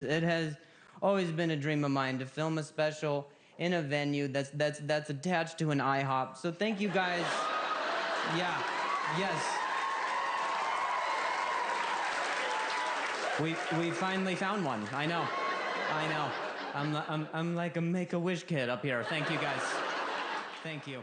It has always been a dream of mine to film a special in a venue that's attached to an IHOP. So thank you guys. Yeah. Yes. We finally found one. I know. I know. I'm like a Make-A-Wish kid up here. Thank you guys. Thank you.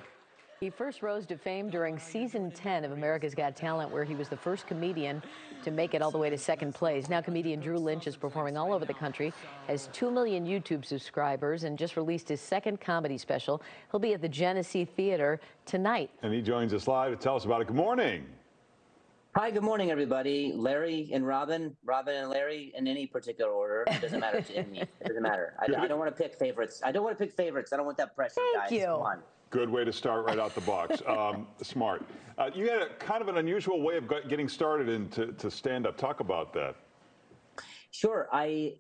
He first rose to fame during season 10 of America's Got Talent, where he was the first comedian to make it all the way to second place. Now comedian Drew Lynch is performing all over the country, has 2 million YouTube subscribers, and just released his second comedy special. He'll be at the Genesee Theater tonight. And he joins us live to tell us about it. Good morning. Hi, good morning, everybody. Larry and Robin and Larry in any particular order. It doesn't matter to me. It doesn't matter. I don't want to pick favorites. I don't want that pressure, guys. Thank you. Come on. Good way to start right out the box. Smart. You had a kind of an unusual way of getting started into stand-up. Talk about that. Sure. I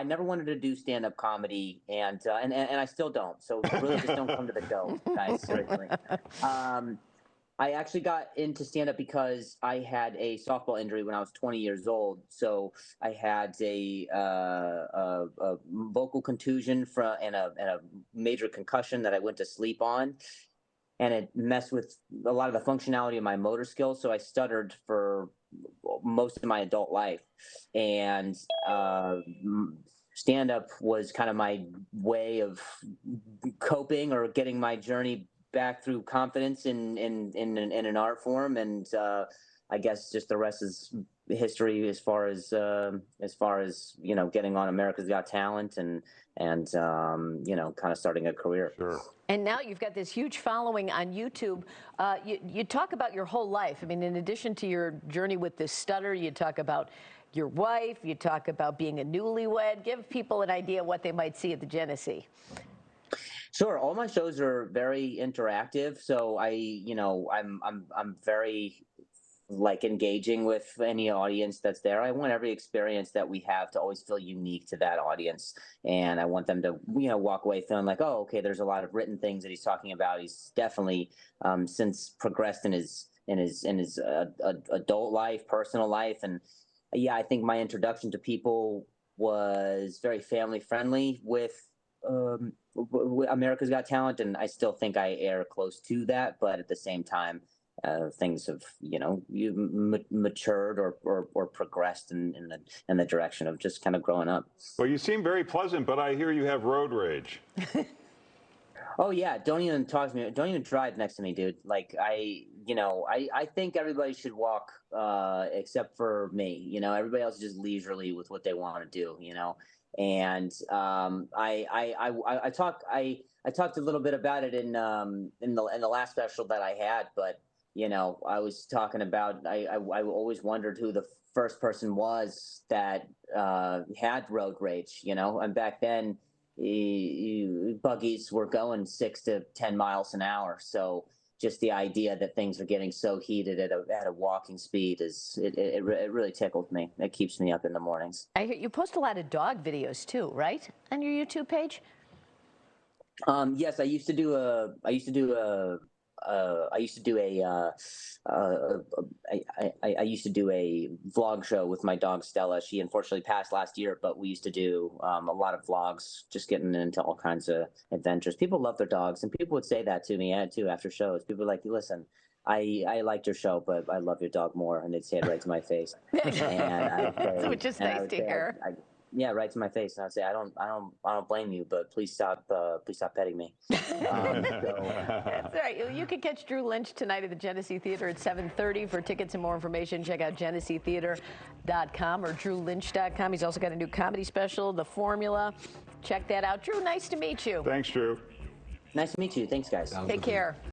never wanted to do stand-up comedy, and I still don't. So really, just don't come to the show, guys. Seriously. I actually got into stand-up because I had a softball injury when I was 20 years old. So I had a vocal contusion and a major concussion that I went to sleep on, and it messed with a lot of the functionality of my motor skills. So I stuttered for most of my adult life, and stand-up was kind of my way of coping or getting my journey back through confidence in an art form, and I guess just the rest is history as far as getting on America's Got Talent and kind of starting a career. Sure. And now you've got this huge following on YouTube. You talk about your whole life. I mean, in addition to your journey with this stutter, you talk about your wife, you talk about being a newlywed. Give people an idea what they might see at the Genesee. Sure. All my shows are very interactive, so I'm very engaging with any audience that's there. I want every experience that we have to always feel unique to that audience, and I want them to walk away feeling like, oh, okay, there's a lot of written things that he's talking about. He's definitely since progressed in his adult life, personal life, and yeah, I think my introduction to people was very family friendly with America's Got Talent, and I still think I err close to that, but at the same time, things have matured or progressed in the direction of just kind of growing up. Well, you seem very pleasant, but I hear you have road rage. Oh yeah, don't even talk to me. Don't even drive next to me, dude. Like I think everybody should walk, except for me. Everybody else is just leisurely with what they want to do. And I talked a little bit about it in the last special that I had, but I was talking about I always wondered who the first person was that had road rage, and back then buggies were going 6 to 10 miles an hour, so just the idea that things are getting so heated at a walking speed it really tickles me. It keeps me up in the mornings. I hear you post a lot of dog videos too, right, on your YouTube page? Yes, I used to do a vlog show with my dog Stella. She unfortunately passed last year, but we used to do a lot of vlogs, just getting into all kinds of adventures. People love their dogs, and people would say that to me too after shows. People were like, listen, I liked your show, but I love your dog more, and they'd say it right to my face. Which is nice to hear. Yeah, right to my face. And I'd say, I don't blame you, but please stop petting me. That's right. You can catch Drew Lynch tonight at the Genesee Theater at 7:30. For tickets and more information, check out GeneseeTheater.com or DrewLynch.com. He's also got a new comedy special, The Formula. Check that out. Drew, nice to meet you. Thanks, Drew. Nice to meet you. Thanks, guys. Take care.